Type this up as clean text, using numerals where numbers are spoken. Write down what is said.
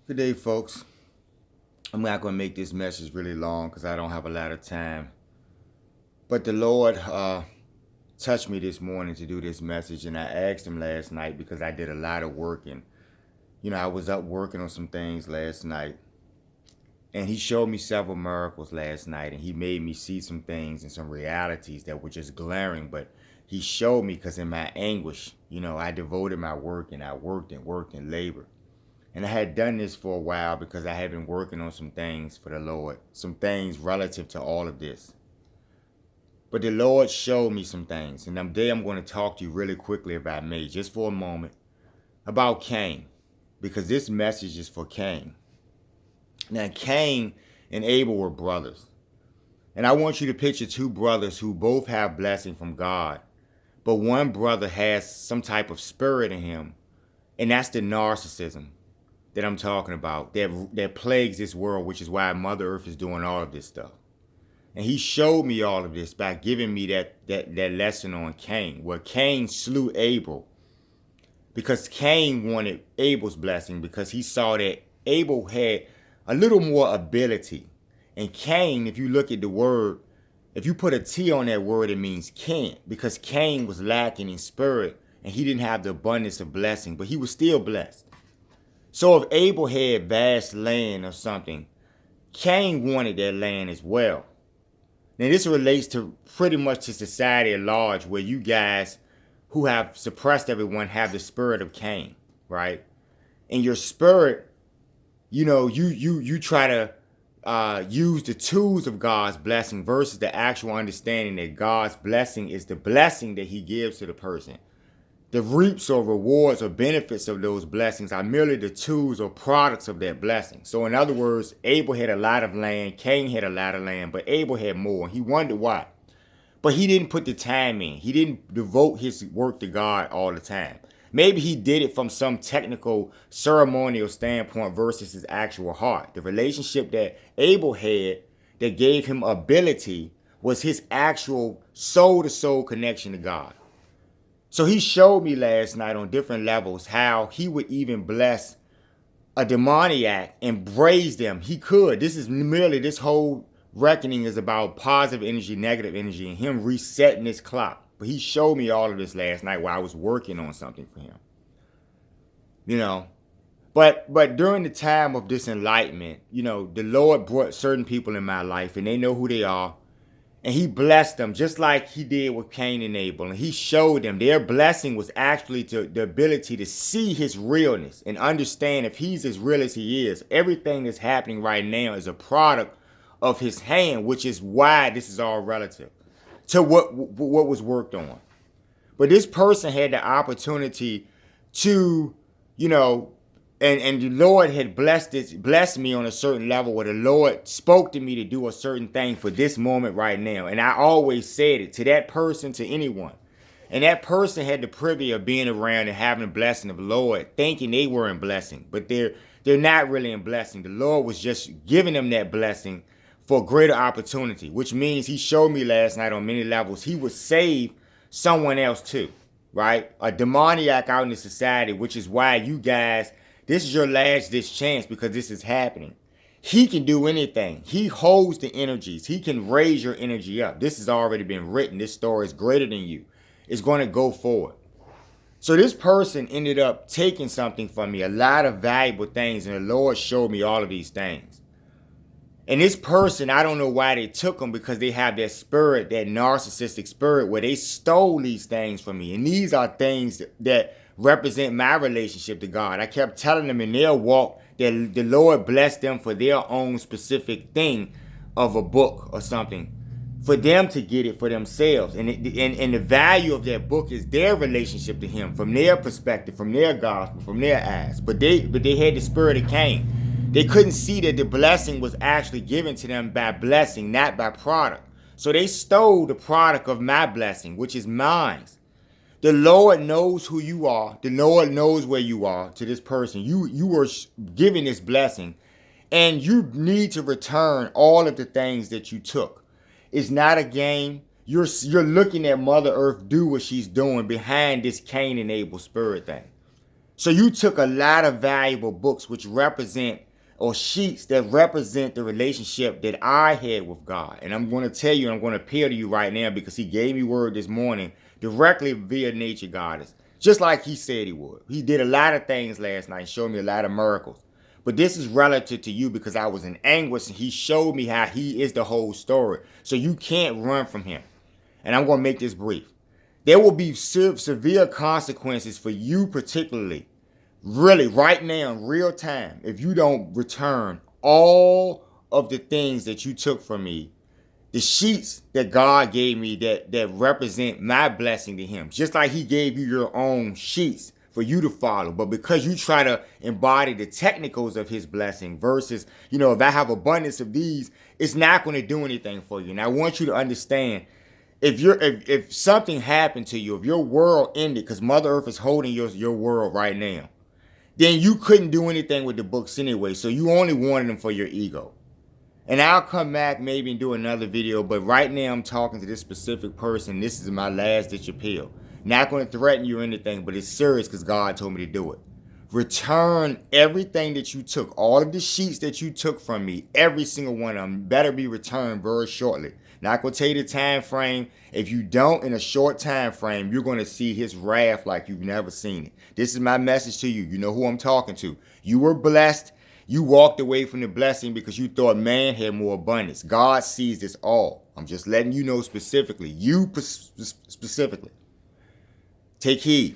Good day, folks. I'm not going to make this message really long because I don't have a lot of time. But the Lord touched me this morning to do this message, and I asked Him last night because I did a lot of work. And, I was up working on some things last night. And He showed me several miracles last night, and He made me see some things and some realities that were just glaring. But He showed me because in my anguish, I devoted my work and I worked and worked and labored. And I had done this for a while because I had been working on some things for the Lord, some things relative to all of this. But the Lord showed me some things, and today I'm going to talk to you really quickly, if I may, just for a moment, about Cain, because this message is for Cain. Now, Cain and Abel were brothers, and I want you to picture two brothers who both have blessing from God, but one brother has some type of spirit in him, and that's the narcissism that I'm talking about that plagues this world, which is why Mother Earth is doing all of this stuff. And He showed me all of this by giving me that lesson on Cain, where Cain slew Abel because Cain wanted Abel's blessing because he saw that Abel had a little more ability. And Cain, if you look at the word, if you put a T on that word, it means can't, because Cain was lacking in spirit and he didn't have the abundance of blessing, but he was still blessed. So if Abel had vast land or something, Cain wanted that land as well. Now this relates to pretty much to society at large, where you guys who have suppressed everyone have the spirit of Cain, right? And your spirit, you try to use the tools of God's blessing versus the actual understanding that God's blessing is the blessing that He gives to the person. The reaps or rewards or benefits of those blessings are merely the tools or products of that blessing. So in other words, Abel had a lot of land, Cain had a lot of land, but Abel had more. He wondered why. But he didn't put the time in. He didn't devote his work to God all the time. Maybe he did it from some technical ceremonial standpoint versus his actual heart. The relationship that Abel had that gave him ability was his actual soul-to-soul connection to God. So He showed me last night on different levels how He would even bless a demoniac and praise them. He could. This whole reckoning is about positive energy, negative energy, and Him resetting this clock. But He showed me all of this last night while I was working on something for Him. But during the time of this enlightenment, the Lord brought certain people in my life, and they know who they are. And He blessed them just like He did with Cain and Abel. And He showed them their blessing was actually to the ability to see His realness and understand if He's as real as He is. Everything that's happening right now is a product of His hand, which is why this is all relative to what was worked on. But this person had the opportunity to, and the Lord had blessed me on a certain level where the Lord spoke to me to do a certain thing for this moment right now. And I always said it to that person, to anyone. And that person had the privilege of being around and having a blessing of the Lord, thinking they were in blessing, but they're not really in blessing. The Lord was just giving them that blessing for greater opportunity, which means He showed me last night on many levels He would save someone else too, right? A demoniac out in the society, which is why you guys, this is your last ditch chance because this is happening. He can do anything. He holds the energies. He can raise your energy up. This has already been written. This story is greater than you. It's going to go forward. So this person ended up taking something from me, a lot of valuable things, and the Lord showed me all of these things. And this person, I don't know why they took them, because they have that spirit, that narcissistic spirit, where they stole these things from me. And these are things that represent my relationship to God. I kept telling them in their walk that the Lord blessed them for their own specific thing of a book or something, for them to get it for themselves. And the value of that book is their relationship to Him, from their perspective, from their gospel, from their eyes. But they had the spirit of Cain. They couldn't see that the blessing was actually given to them by blessing, not by product. So they stole the product of my blessing, which is mine. The Lord knows who you are. The Lord knows where you are to this person. You were given this blessing, and you need to return all of the things that you took. It's not a game. You're looking at Mother Earth do what she's doing behind this Cain and Abel spirit thing. So you took a lot of valuable books which represent, or sheets that represent the relationship that I had with God. And I'm going to tell you, I'm going to appeal to you right now because he gave me word this morning directly via nature goddess. Just like he said he would. He did a lot of things last night, showed me a lot of miracles. But this is relative to you because I was in anguish and he showed me how he is the whole story. So you can't run from him. And I'm going to make this brief. There will be severe consequences for you particularly, really right now in real time, if you don't return all of the things that you took from me, the sheets that God gave me that represent my blessing to him. Just like he gave you your own sheets for you to follow. But because you try to embody the technicals of his blessing versus, if I have abundance of these, it's not going to do anything for you. And I want you to understand, if something happened to you, if your world ended, because Mother Earth is holding your world right now, then you couldn't do anything with the books anyway. So you only wanted them for your ego. And I'll come back maybe and do another video, but right now I'm talking to this specific person. This is my last ditch appeal. Not going to threaten you or anything, but it's serious because God told me to do it. Return everything that you took, all of the sheets that you took from me, every single one of them better be returned very shortly. Not going to tell you the time frame. If you don't, in a short time frame, you're going to see his wrath like you've never seen it. This is my message to you. You know who I'm talking to. You were blessed. You walked away from the blessing because you thought man had more abundance. God sees this all. I'm just letting you know specifically. You specifically. Take heed.